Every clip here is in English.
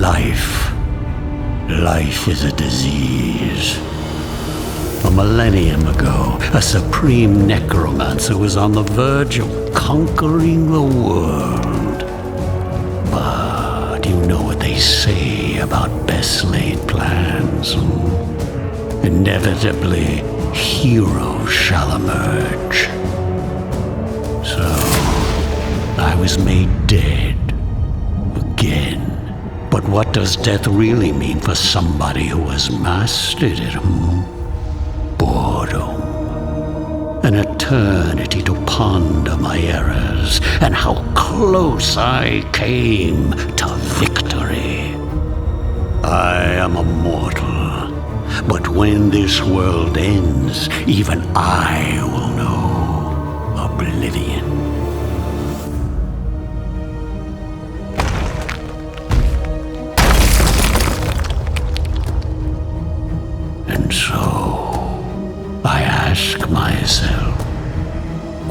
Life. Life is a disease. A millennium ago, a supreme necromancer was on the verge of conquering the world. But you know what they say about best laid plans. Inevitably, heroes shall emerge. So, I was made dead. Again. But what does death really mean for somebody who has mastered it, Boredom. An eternity to ponder my errors and how close I came to victory. I am a mortal, but when this world ends, even I will know oblivion. And so, I ask myself,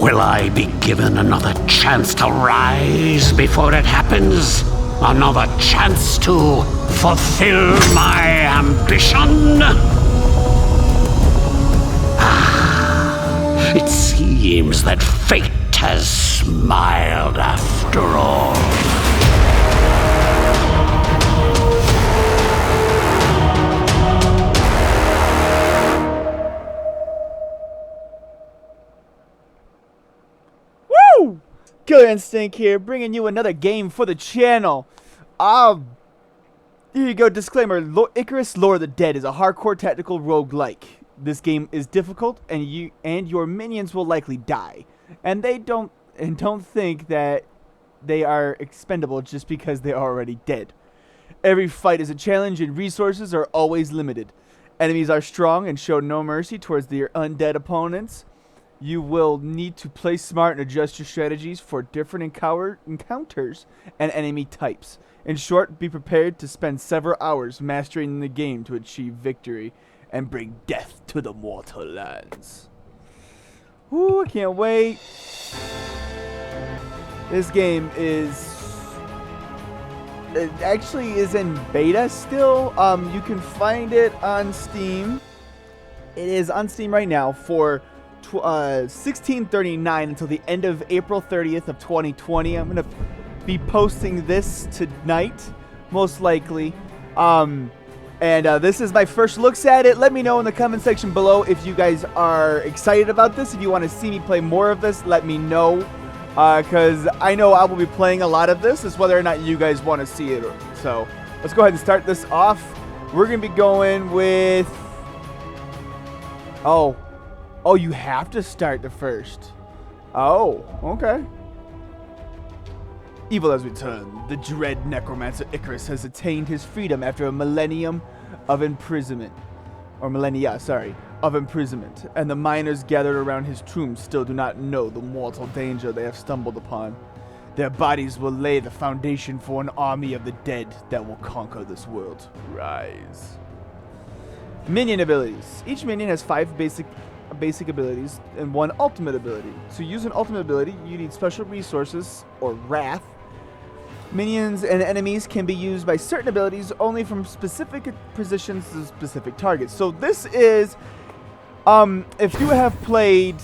will I be given another chance to rise before it happens? Another chance to fulfill my ambition? It seems that fate has smiled after all. Killer Instinct here, bringing you another game for the channel. Here you go, disclaimer. Iratus Lord of the Dead is a hardcore tactical roguelike. This game is difficult, and your minions will likely die. And don't think that they are expendable just because they're already dead. Every fight is a challenge, and resources are always limited. Enemies are strong and show no mercy towards their undead opponents. You will need to play smart and adjust your strategies for different encounters and enemy types. In short, be prepared to spend several hours mastering the game to achieve victory and bring death to the mortal lands. Ooh, I can't wait. This game it actually is in beta still. You can find it on Steam. It is on Steam right now for $16.39 until the end of April 30th of 2020. I'm gonna be posting this tonight, most likely. This is my first looks at it. Let me know in the comment section below if you guys are excited about this. If you want to see me play more of this, let me know, because I know I will be playing a lot of this. It's whether or not you guys want to see it. So let's go ahead and start this off. We're gonna be going with Oh, you have to start the first. Oh, okay. Evil has returned. The dread necromancer Iratus has attained his freedom after a millennium of imprisonment. Of imprisonment. And the miners gathered around his tomb still do not know the mortal danger they have stumbled upon. Their bodies will lay the foundation for an army of the dead that will conquer this world. Rise. Minion abilities. Each minion has 5 basic abilities and 1 ultimate ability. To use an ultimate ability, you need special resources or wrath. Minions and enemies can be used by certain abilities only from specific positions to specific targets. So this is, if you have played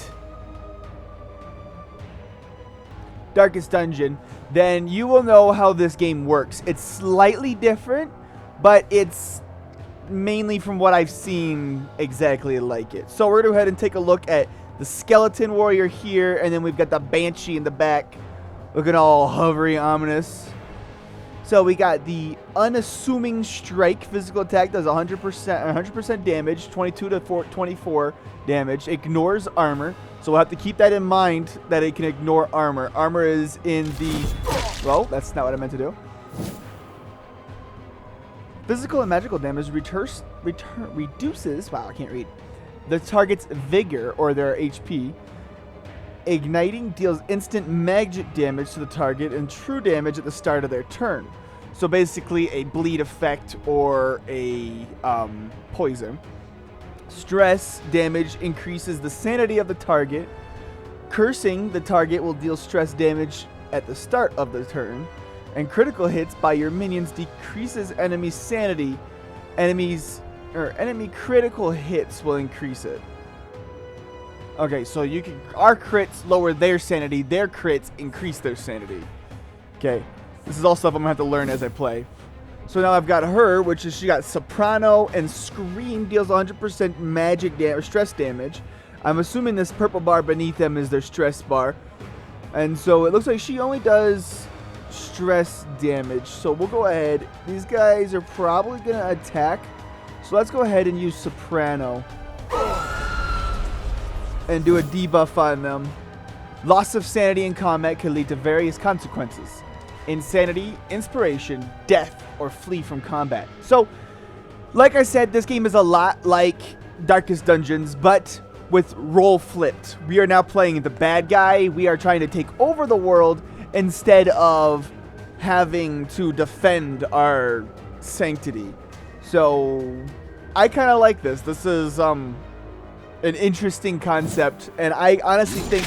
Darkest Dungeon, then you will know how this game works. It's slightly different, but it's mainly from what I've seen exactly like it. So we're going to go ahead and take a look at the skeleton warrior here, and then we've got the banshee in the back looking all hovery ominous. So we got the unassuming strike. Physical attack does 100% damage, 22 to 24 damage. Ignores armor. So we'll have to keep that in mind that it can ignore armor. Armor is in the... Well, that's not what I meant to do. Physical and magical damage reduces... Wow, I can't read. The target's vigor, or their HP. Igniting deals instant magic damage to the target and true damage at the start of their turn. So basically a bleed effect or a poison. Stress damage increases the sanity of the target. Cursing the target will deal stress damage at the start of the turn. And critical hits by your minions decreases enemy sanity. Enemy critical hits will increase it. Okay, so our crits lower their sanity, their crits increase their sanity. Okay, this is all stuff I'm gonna have to learn as I play. So now I've got her, which is she got Soprano and Scream, deals 100% magic damage, stress damage. I'm assuming this purple bar beneath them is their stress bar. And so it looks like she only does stress damage. So we'll go ahead. These guys are probably gonna attack. So let's go ahead and use Soprano. And do a debuff on them. Loss of sanity in combat can lead to various consequences. Insanity, inspiration, death, or flee from combat. So, like I said, this game is a lot like Darkest Dungeons, but with role flipped. We are now playing the bad guy. We are trying to take over the world instead of having to defend our sanctity. So, I kind of like this. This is an interesting concept, and I honestly think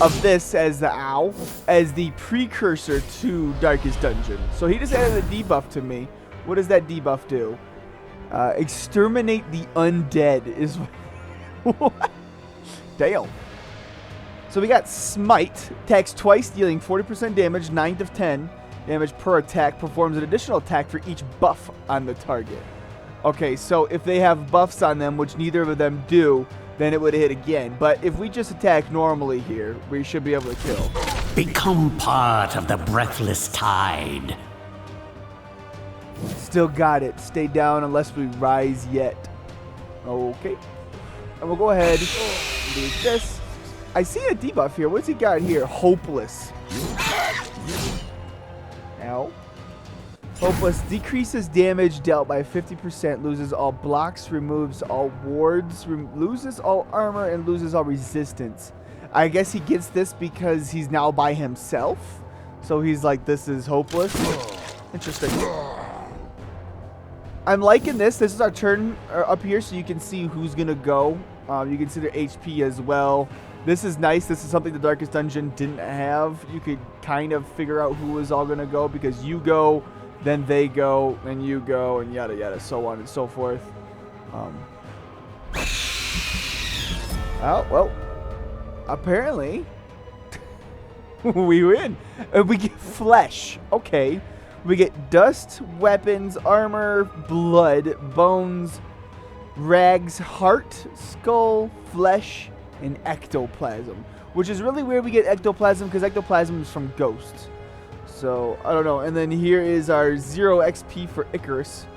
of this as the precursor to Darkest Dungeon. So he just added a debuff to me. What does that debuff do? Exterminate the undead is what? Damn. So we got Smite, attacks twice, dealing 40% damage, 9 of 10 damage per attack, performs an additional attack for each buff on the target. Okay, so if they have buffs on them, which neither of them do, then it would hit again. But if we just attack normally here, we should be able to kill. Become part of the breathless tide. Still got it. Stay down unless we rise yet. Okay. And we'll go ahead and do this. I see a debuff here. What's he got here? Hopeless. Ow. Hopeless decreases damage dealt by 50%, loses all blocks, removes all wards, loses all armor, and loses all resistance. I guess he gets this because he's now by himself. So he's like, this is hopeless. Interesting. I'm liking this. This is our turn up here, so you can see who's going to go. You can see their HP as well. This is nice. This is something the Darkest Dungeon didn't have. You could kind of figure out who was all going to go because you go, then they go, and you go, and yada yada, so on and so forth. Oh, well, apparently we win. We get flesh. Okay. We get dust, weapons, armor, blood, bones, rags, heart, skull, flesh, and ectoplasm. Which is really weird we get ectoplasm because ectoplasm is from ghosts. So, I don't know. And then here is our 0 XP for Icarus.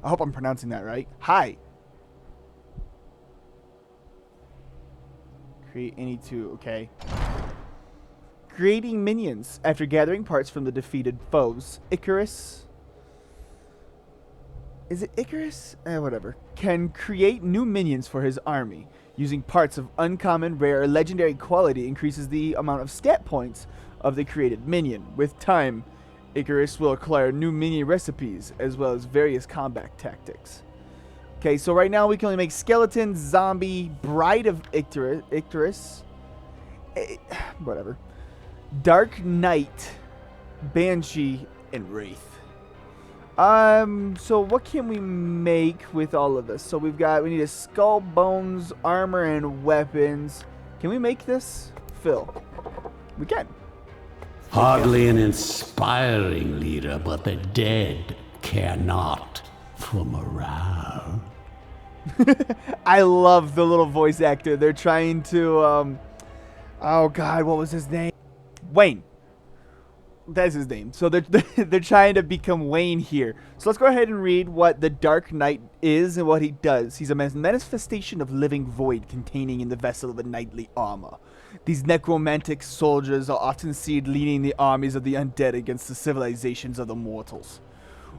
I hope I'm pronouncing that right. Hi. Create any two. Okay. Creating minions after gathering parts from the defeated foes. Icarus. Is it Icarus? Whatever. Can create new minions for his army. Using parts of uncommon, rare, or legendary quality increases the amount of stat points of the created minion. With time, Icarus will acquire new minion recipes as well as various combat tactics. Okay, so right now we can only make skeleton, zombie, bride of Icarus, whatever, dark knight, banshee, and wraith. So what can we make with all of this? So we need a skull, bones, armor, and weapons. Can we make this? Phil. We can. Hardly an inspiring leader, but the dead care not for morale. I love the little voice actor. They're trying to, oh God, what was his name? Wayne. That's his name. So they're trying to become Wayne here. So let's go ahead and read what the Dark Knight is and what he does. He's a manifestation of living void containing in the vessel of a knightly armor. These necromantic soldiers are often seen leading the armies of the undead against the civilizations of the mortals.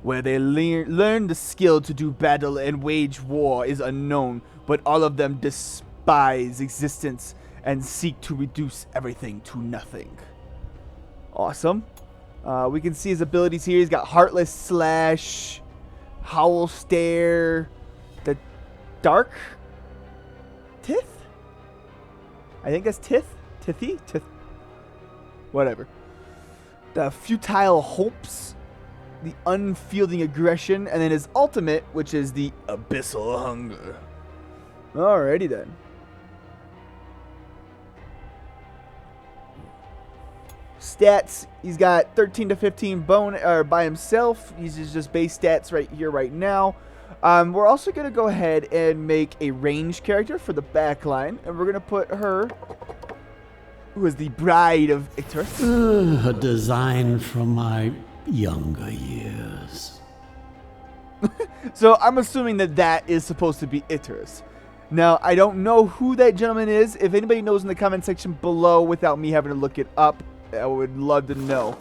Where they learn the skill to do battle and wage war is unknown, but all of them despise existence and seek to reduce everything to nothing. Awesome. We can see his abilities here. He's got Heartless Slash, Howl Stare, the Dark Tith? I think that's Tith? Tithy? Tith. Whatever. the futile hopes, the unfeeling aggression, and then his ultimate, which is the abyssal hunger. Alrighty then. Stats, he's got 13 to 15 bone by himself. He's just base stats right here, right now. We're also going to go ahead and make a ranged character for the back line. And we're going to put her, who is the bride of Iratus. A design from my younger years. So I'm assuming that that is supposed to be Iratus. Now, I don't know who that gentleman is. If anybody knows in the comment section below without me having to look it up, I would love to know.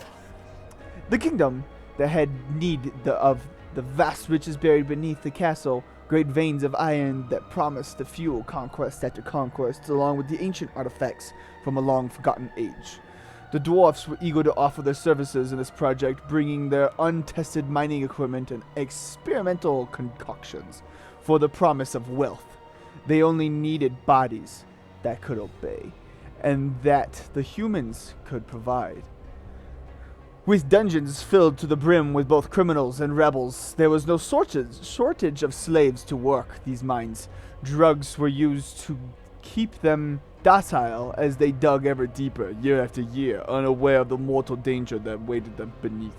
The kingdom that had need of the vast riches buried beneath the castle, great veins of iron that promised to fuel conquest after conquest, along with the ancient artifacts from a long-forgotten age. The dwarfs were eager to offer their services in this project, bringing their untested mining equipment and experimental concoctions for the promise of wealth. They only needed bodies that could obey, and that the humans could provide. With dungeons filled to the brim with both criminals and rebels, there was no shortage of slaves to work these mines. Drugs were used to keep them docile as they dug ever deeper, year after year, unaware of the mortal danger that waited them beneath.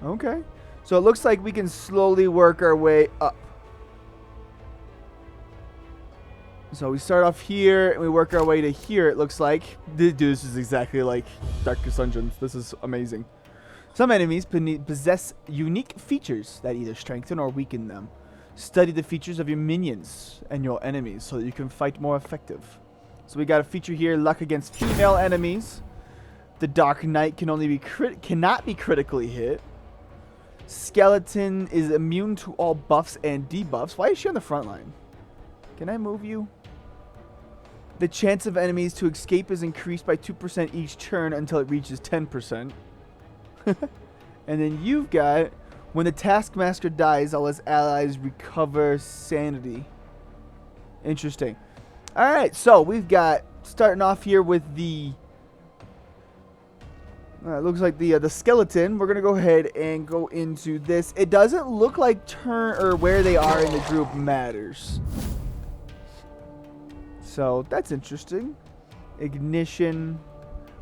Okay, so it looks like we can slowly work our way up. So we start off here, and we work our way to here, it looks like. Dude, this is exactly like Darkest Dungeons. This is amazing. Some enemies possess unique features that either strengthen or weaken them. Study the features of your minions and your enemies so that you can fight more effective. So we got a feature here, luck against female enemies. The Dark Knight can only be cannot be critically hit. Skeleton is immune to all buffs and debuffs. Why is she on the front line? Can I move you? The chance of enemies to escape is increased by 2% each turn until it reaches 10%. And then you've got, when the Taskmaster dies, all his allies recover sanity. Interesting. Alright, so we've got, starting off here with the, it looks like the skeleton. We're going to go ahead and go into this. It doesn't look like turn or where they are in the group matters. So that's interesting. Ignition,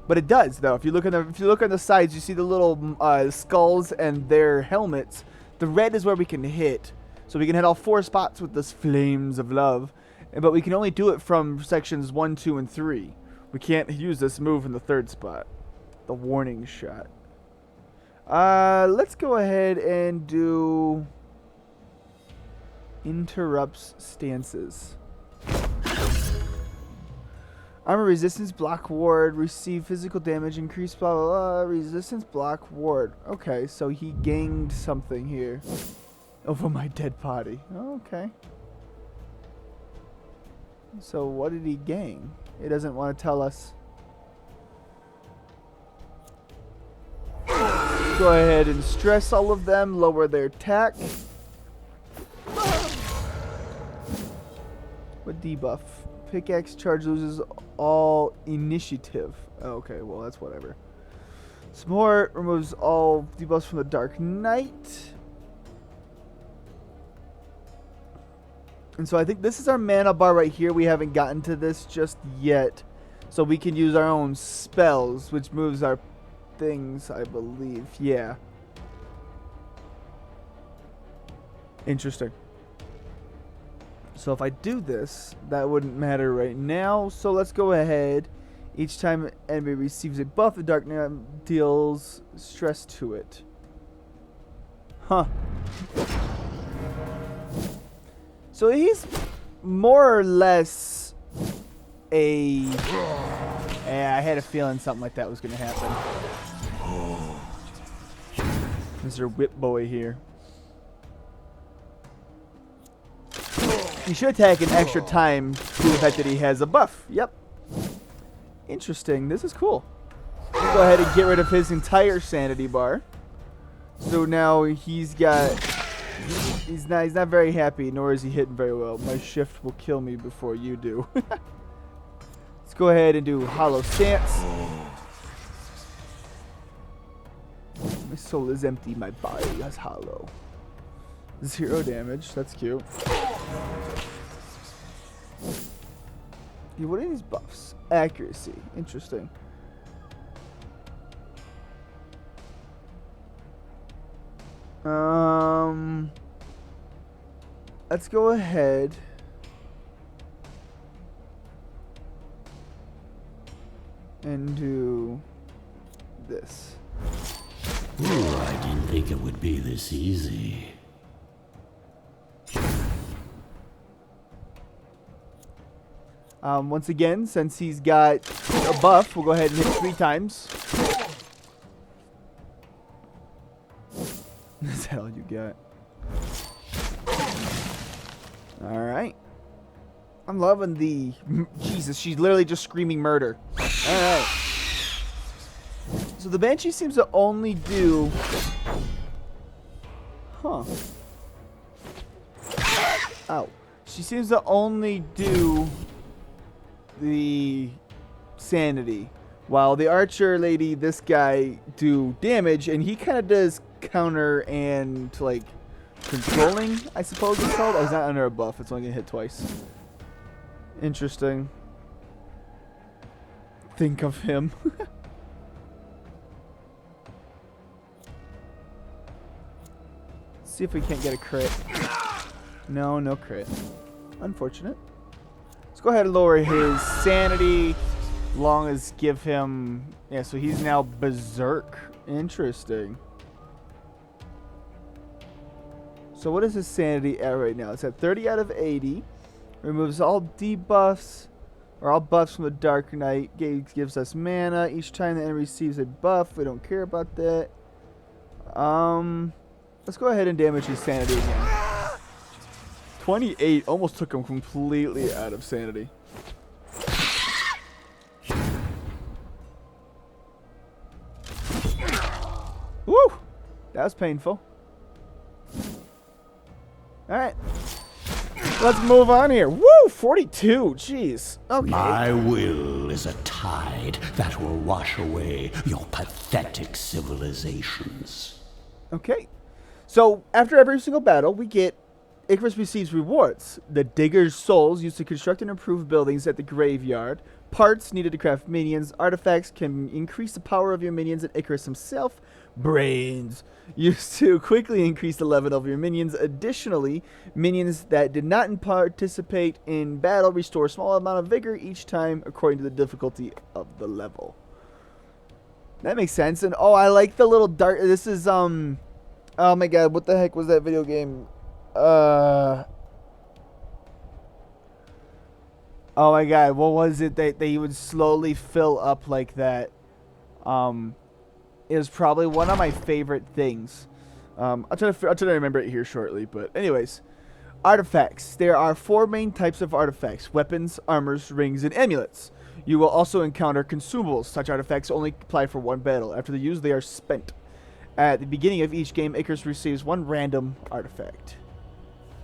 but it does though. If you look on the sides, you see the little skulls and their helmets. The red is where we can hit, so we can hit all 4 spots with this flames of love. But we can only do it from sections 1, 2, and 3. We can't use this move in the 3rd spot, the warning shot. Let's go ahead and do interrupts stances. Armor resistance, block ward, receive physical damage, increase blah blah blah, resistance, block ward. Okay, so he gained something here over my dead body. Okay. So what did he gain? It doesn't want to tell us. Go ahead and stress all of them, lower their attack. What debuff? Pickaxe charge loses all initiative. Oh, okay, well, that's whatever. Support removes all debuffs from the Dark Knight. And so I think this is our mana bar right here. We haven't gotten to this just yet. So we can use our own spells, which moves our things, I believe. Yeah. Interesting. So if I do this, that wouldn't matter right now. So let's go ahead. Each time an enemy receives a buff, the Dark Knight deals stress to it. Huh. So he's more or less a... Yeah, I had a feeling something like that was going to happen. Mr. Whip Boy here. He should attack an extra time due to the fact that he has a buff. Yep. Interesting. This is cool. We'll go ahead and get rid of his entire sanity bar. So now he's got... He's not very happy, nor is he hitting very well. My shift will kill me before you do. Let's go ahead and do Hollow Stance. soul is empty, my body is hollow. 0 damage, that's cute. Yeah, what are these buffs? Accuracy, interesting. Let's go ahead and do this. Ooh, I didn't think it would be this easy. Once again, since he's got a buff, we'll go ahead and hit 3 times. That's all you got. Alright. I'm loving the... Jesus, she's literally just screaming murder. Alright. So the Banshee seems to only do... Huh. Ow. She seems to only do the sanity, while the archer lady, this guy, do damage, and he kind of does counter and like controlling, I suppose it's called. Oh, he's not under a buff. It's only gonna hit twice. Interesting. Think of him. See if we can't get a crit. No, no crit. Unfortunate. Let's go ahead and lower his sanity. Long as give him... Yeah, so he's now berserk. Interesting. So what is his sanity at right now? It's at 30 out of 80. Removes all debuffs, or all buffs from the Dark Knight. Gives us mana. Each time the enemy receives a buff. We don't care about that. Let's go ahead and damage his sanity again. 28 almost took him completely out of sanity. Woo! That was painful. Alright. Let's move on here. Woo! 42. Jeez. Okay. My will is a tide that will wash away your pathetic civilizations. Okay. So, after every single battle, we get... Icarus receives rewards. The Digger's Souls used to construct and improve buildings at the graveyard. Parts needed to craft minions. Artifacts can increase the power of your minions and Icarus himself. Brains used to quickly increase the level of your minions. Additionally, minions that did not participate in battle restore a small amount of vigor each time according to the difficulty of the level. That makes sense. And oh, I like the little dark... This is, oh my god, what the heck was that video game? Oh my god, what was it that they would slowly fill up like that? It was probably one of my favorite things. I'll try to remember it here shortly, but anyways. Artifacts. There are 4 main types of artifacts: weapons, armors, rings, and amulets. You will also encounter consumables. Such artifacts only apply for 1 battle. After the use, they are spent. At the beginning of each game, Icarus receives 1 random artifact.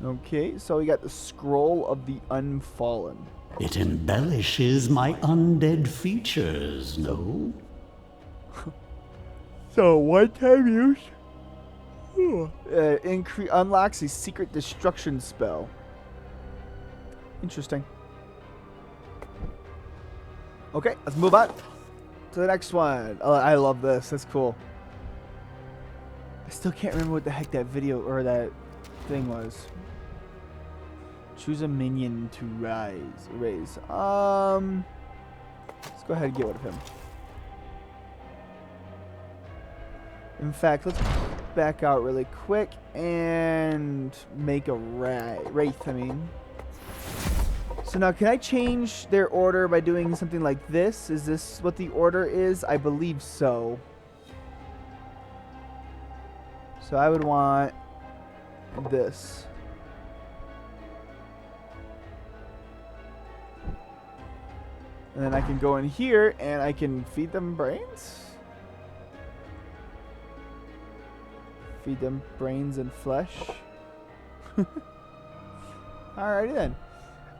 Okay, so we got the Scroll of the Unfallen. It embellishes my undead features, no? So, one-time use unlocks a secret destruction spell. Interesting. Okay, let's move on to the next one. Oh, I love this. That's cool. I still can't remember what the heck that video or that thing was. Choose a minion to raise. Let's go ahead and get rid of him. In fact, let's back out really quick and make a wraith. So now, can I change their order by doing something like this? Is this what the order is? I believe so. So I would want this. And then I can go in here and I can feed them brains. Feed them brains and flesh. Alrighty then.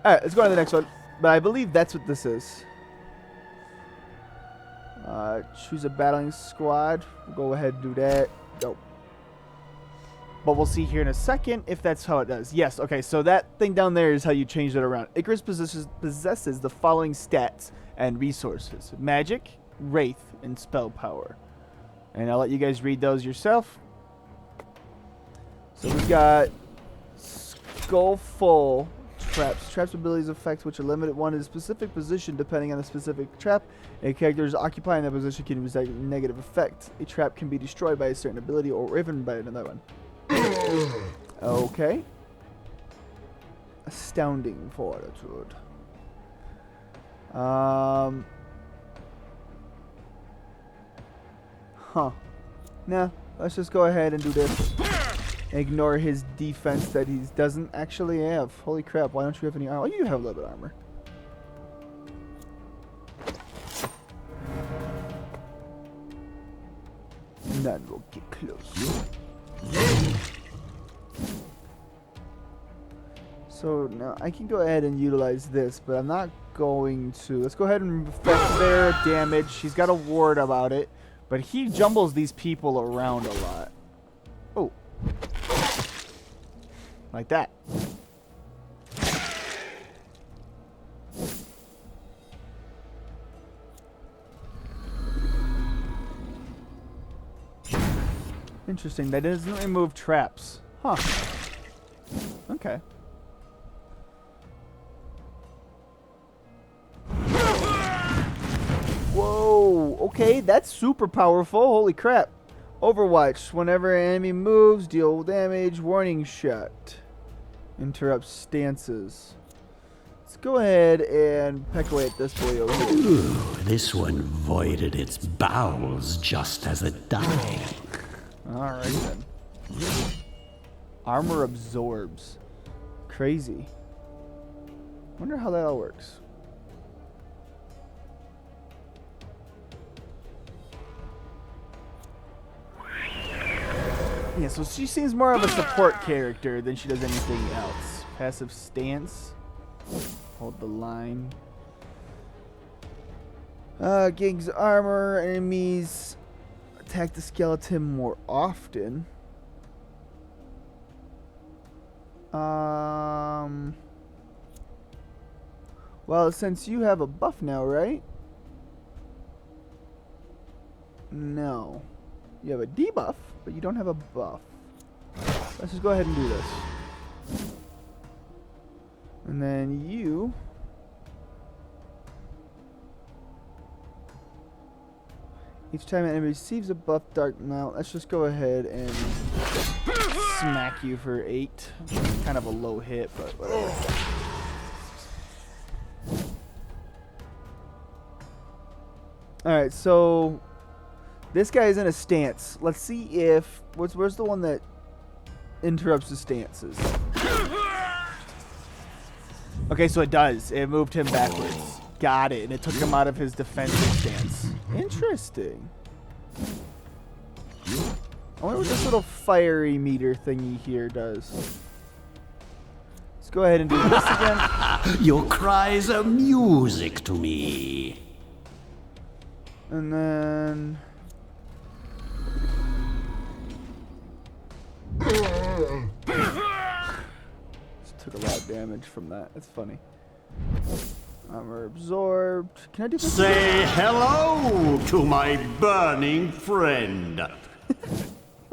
Alright, let's go on to the next one. But I believe that's what this is. Choose a battling squad. We'll go ahead and do that. Nope. But we'll see here in a second if that's how it does. Yes, okay, so that thing down there is how you change it around. Icarus possesses the following stats and resources. Magic, Wraith, and Spell Power. And I'll let you guys read those yourself. So we've got Skull Full Traps. Traps abilities effects which are limited one in a specific position depending on the specific trap. A character is occupying that position can use a negative effect. A trap can be destroyed by a certain ability or even by another one. Okay. Astounding fortitude. Huh. Nah, let's just go ahead and do this. Ignore his defense that he doesn't actually have. Holy crap, why don't you have any armor? Oh, you have a little bit of armor. None will get close. So now I can go ahead and utilize this, but I'm not going to. Let's go ahead and affect their damage. He's got a ward about it, but he jumbles these people around a lot. Oh. Like that. Interesting. That doesn't remove traps. Huh. Okay. Whoa. Okay, that's super powerful. Holy crap. Overwatch. Whenever an enemy moves, deal damage. Warning shot. Interrupts stances. Let's go ahead and peck away at this boy over here. Ooh, this one voided its bowels just as it died. Alright then. Armor absorbs. Crazy. Wonder how that all works. Yeah, so she seems more of a support character than she does anything else. Passive stance. Hold the line. Gains armor. Enemies attack the skeleton more often. Well, since you have a buff now, right? No. You have a debuff, but you don't have a buff. Let's just go ahead and do this. And then you... Each time an enemy receives a buff dark mount, let's just go ahead and smack you for 8. Kind of a low hit, but whatever. Alright, so this guy is in a stance. Let's see if... Where's the one that interrupts the stances? Okay, so it does. It moved him backwards. Got it. And it took him out of his defensive stance. Interesting. I wonder what this little fiery meter thingy here does. Let's go ahead and do this again. Your cries are music to me. And then... Just took a lot of damage from that. That's funny. Armor absorbed. Can I do this? Say hello to my burning friend.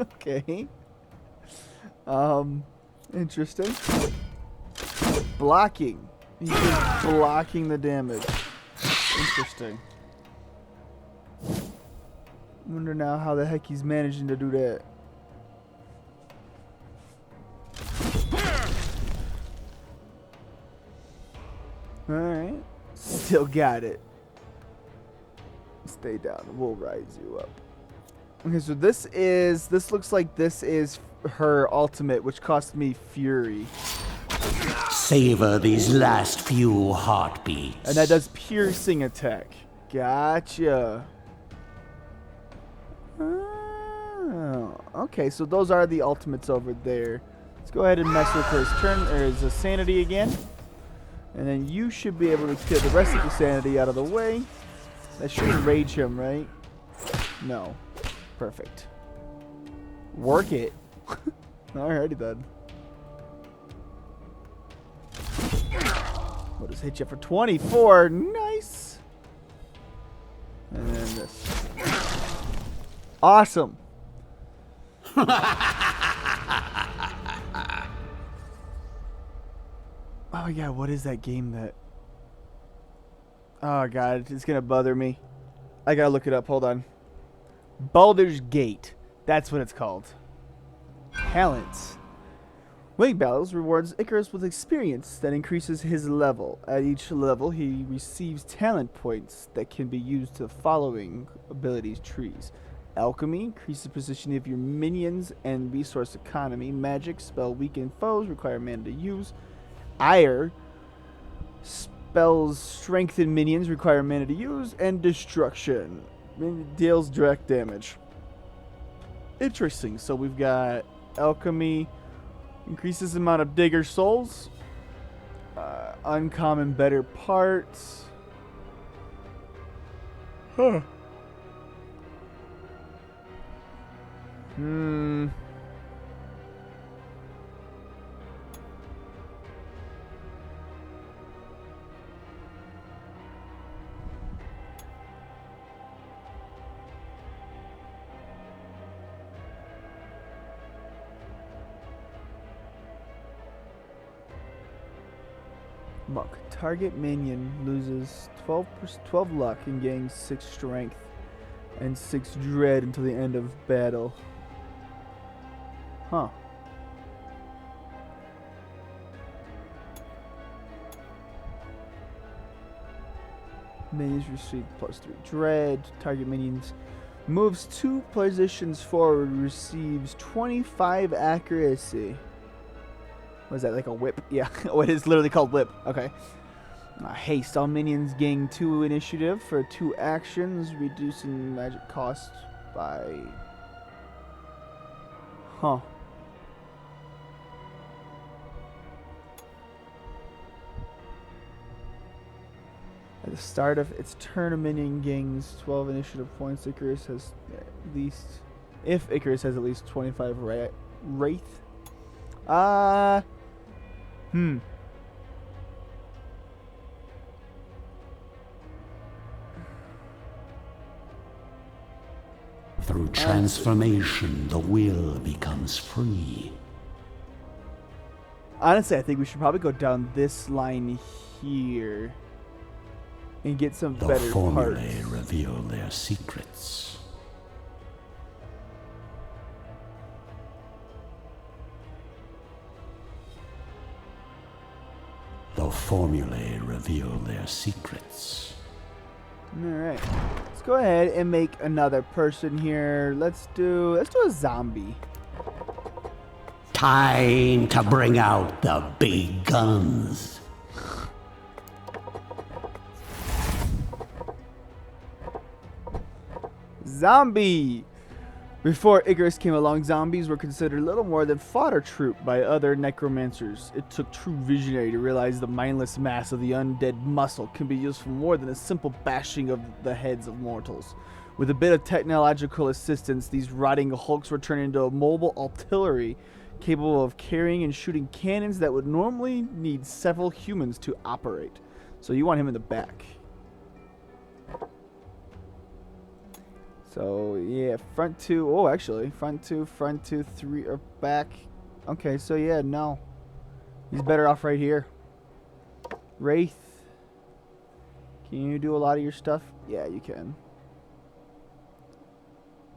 Okay. Interesting. Blocking. He's just blocking the damage. Interesting. Wonder now how the heck he's managing to do that. Alright. Still got it. Stay down. We'll rise you up. Okay, so this looks like this is her ultimate, which cost me Fury. Savor these last few heartbeats. And that does piercing attack. Gotcha. Oh, okay, so those are the ultimates over there. Let's go ahead and mess with his turn, or his sanity again. And then you should be able to get the rest of the sanity out of the way. That should enrage him, right? No. Perfect. Work it. Alrighty then. We'll just hit you for 24. Nice. And then this. Awesome. Oh yeah, what is that game that... Oh god, it's gonna bother me. I gotta look it up, hold on. Baldur's Gate. That's what it's called. Talents. Winning Battles rewards Icarus with experience that increases his level. At each level, he receives talent points that can be used to the following abilities trees. Alchemy increases the position of your minions and resource economy. Magic, spell weaken foes, require mana to use. Ire, spells strengthen minions, require mana to use. And Destruction, deals direct damage. Interesting. So we've got Alchemy, increases the amount of digger souls. Uncommon better parts. Huh. Muck. Target minion loses 12 luck and gains 6 strength and 6 dread until the end of battle. Huh. Minions receive +3 dread. Target minions moves 2 positions forward, receives 25 accuracy. What is that, like a whip? Yeah, oh, it is literally called whip. Okay. Haste. All minions gain 2 initiative for 2 actions, reducing magic cost by... Huh. At the start of its turn, a minion gains 12 initiative points. Icarus has at least... If Icarus has at least 25 wraith. Through transformation, the will becomes free. Honestly, I think we should probably go down this line here and get some The better formulae parts. reveal their secrets. The formulae reveal their secrets. Alright. Let's go ahead and make another person here. Let's do a zombie. Time to bring out the big guns. Zombie! Before Icarus came along, zombies were considered little more than fodder troop by other necromancers. It took true visionary to realize the mindless mass of the undead muscle can be used for more than a simple bashing of the heads of mortals. With a bit of technological assistance, these rotting hulks were turned into a mobile artillery capable of carrying and shooting cannons that would normally need several humans to operate. So you want him in the back. So, yeah, front 2. Oh, actually, front 2, 3 are back. Okay, so yeah, no. He's better off right here. Wraith. Can you do a lot of your stuff? Yeah, you can.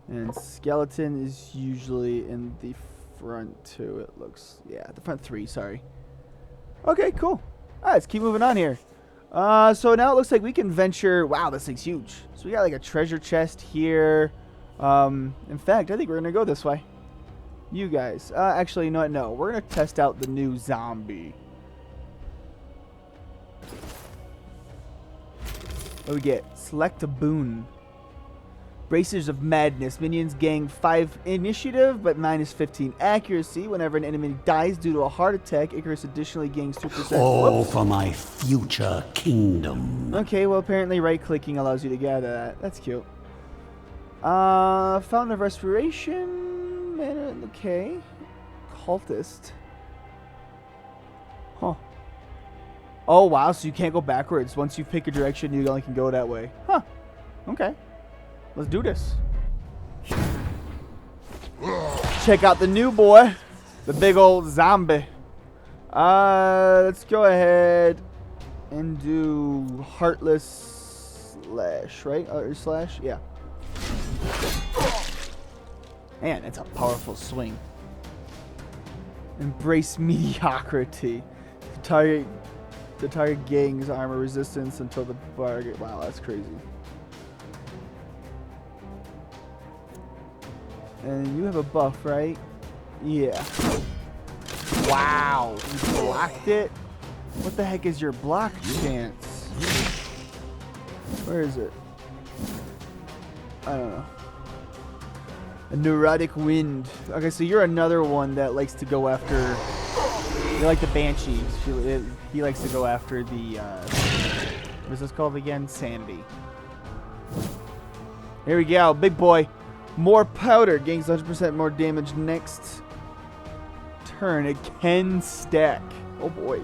And skeleton is usually in the front 2, it looks. Yeah, the front 3, sorry. Okay, cool. Alright, let's keep moving on here. So now it looks like we can venture. Wow, this thing's huge. So we got like a treasure chest here. In fact, I think we're gonna go this way. You guys. Actually, you know what? No, we're gonna test out the new zombie. What do we get? Select a boon. Bracers of Madness. Minions gain 5 initiative, but minus 15 accuracy. Whenever an enemy dies due to a heart attack, Icarus additionally gains 2%. All for my future kingdom. Okay, well, apparently right-clicking allows you to gather that. That's cute. Fountain of Respiration. man. Okay. Cultist. Huh. Oh, wow. So you can't go backwards. Once you pick a direction, you only can go that way. Huh. Okay. Let's do this. Check out the new boy. The big old zombie. Let's go ahead and do Heartless Slash, right? Or Slash? Yeah. Man, that's a powerful swing. Embrace mediocrity. The target gains armor resistance until the target. Wow, that's crazy. And you have a buff, right? Yeah. Wow. You blocked it? What the heck is your block chance? Where is it? I don't know. A neurotic wind. Okay, so you're another one that likes to go after. You like the banshees. He likes to go after the. What is this called again? Sanity. Here we go, big boy. More powder gains 100% more damage next turn. It can stack. Oh boy.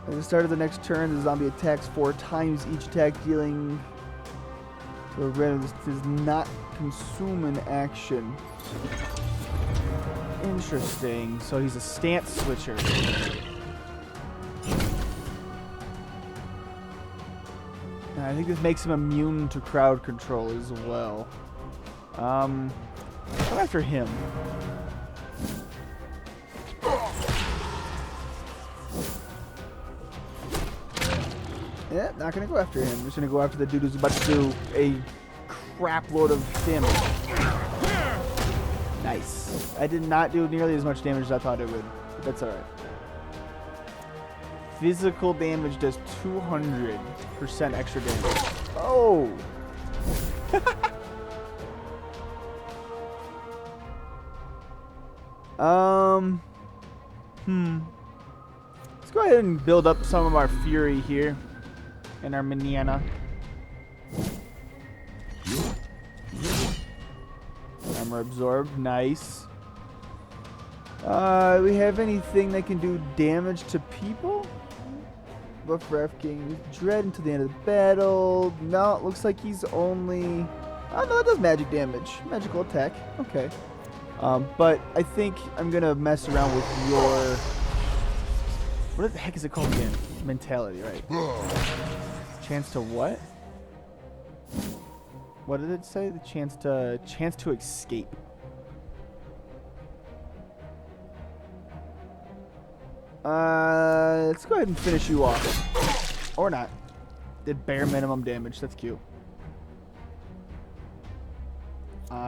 At the start of the next turn, the zombie attacks 4 times. Each attack dealing to a random. This does not consume an action. Interesting. So he's a stance switcher. I think this makes him immune to crowd control as well. Go after him. Yeah, not gonna go after him. I'm just gonna go after the dude who's about to do a crap load of damage. Nice. I did not do nearly as much damage as I thought it would, but that's alright. Physical damage does 200% extra damage. Oh! Let's go ahead and build up some of our fury here in our manana. Armor absorbed, nice. We have anything that can do damage to people? Buff Ref gains dread until the end of the battle. No, it looks like he's only. Oh no, that does magic damage. Magical attack. Okay. But I think I'm gonna mess around with your. What the heck is it called again? Mentality, right? Chance to what? What did it say? The chance to escape. Let's go ahead and finish you off. Or not. Did bare minimum damage. That's cute.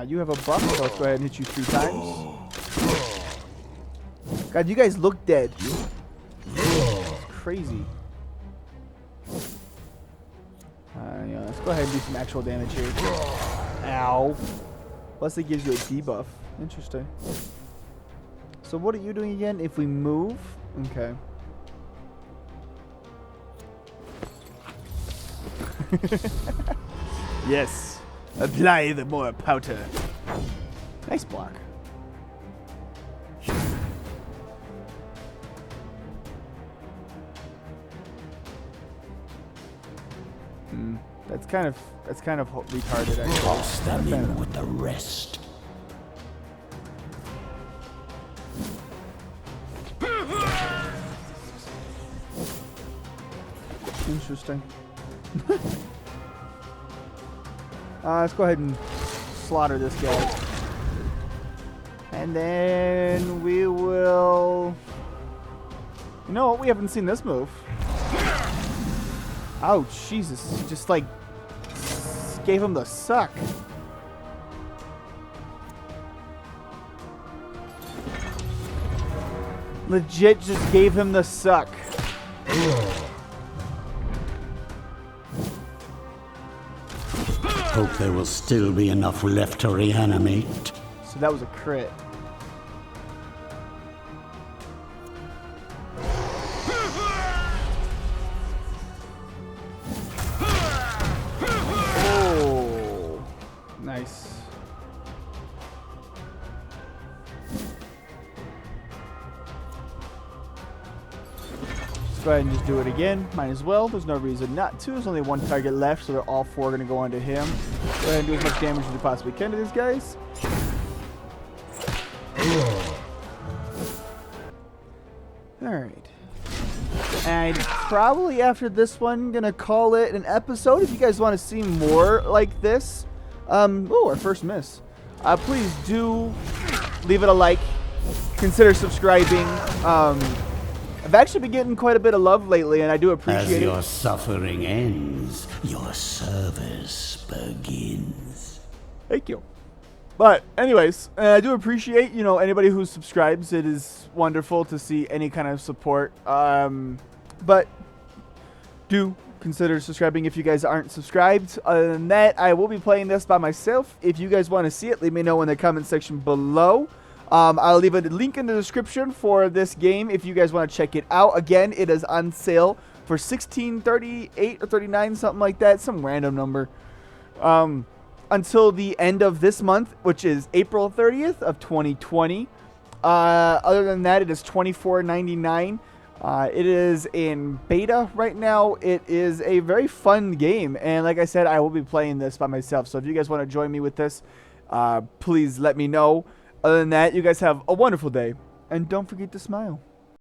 You have a buff, so let's go ahead and hit you 3 times. God, you guys look dead. It's crazy. Yeah, let's go ahead and do some actual damage here. Ow. Plus it gives you a debuff. Interesting. So what are you doing again? If we move? Okay. Yes. Apply the more powder. Nice block. That's kind of retarded actually. I'll stand in with the rest. Interesting. Let's go ahead and slaughter this guy. And then we will. You know what? We haven't seen this move. Oh, Jesus. Just like gave him the suck. Legit just gave him the suck. Hope there will still be enough left to reanimate. So that was a crit. Oh, nice. Go ahead and just do it again. Might as well. There's no reason not to. There's only one target left, so they're all 4 going to go onto him. Go ahead and do as much damage as you possibly can to these guys. Alright. And probably after this one, gonna call it an episode. If you guys want to see more like this. Oh, our first miss. Please do leave it a like. Consider subscribing. I've actually been getting quite a bit of love lately, and I do appreciate it. As your suffering ends, your service begins. Thank you. But anyways, I do appreciate, you know, anybody who subscribes. It is wonderful to see any kind of support. But do consider subscribing if you guys aren't subscribed. Other than that, I will be playing this by myself. If you guys want to see it, let me know in the comment section below. I'll leave a link in the description for this game if you guys want to check it out. Again, it is on sale for $16.38 or $39, something like that, some random number. Until the end of this month, which is April 30th of 2020. Other than that, it is $24.99. It is in beta right now. It is a very fun game, and like I said, I will be playing this by myself. So if you guys want to join me with this, please let me know. Other than that, you guys have a wonderful day, and don't forget to smile.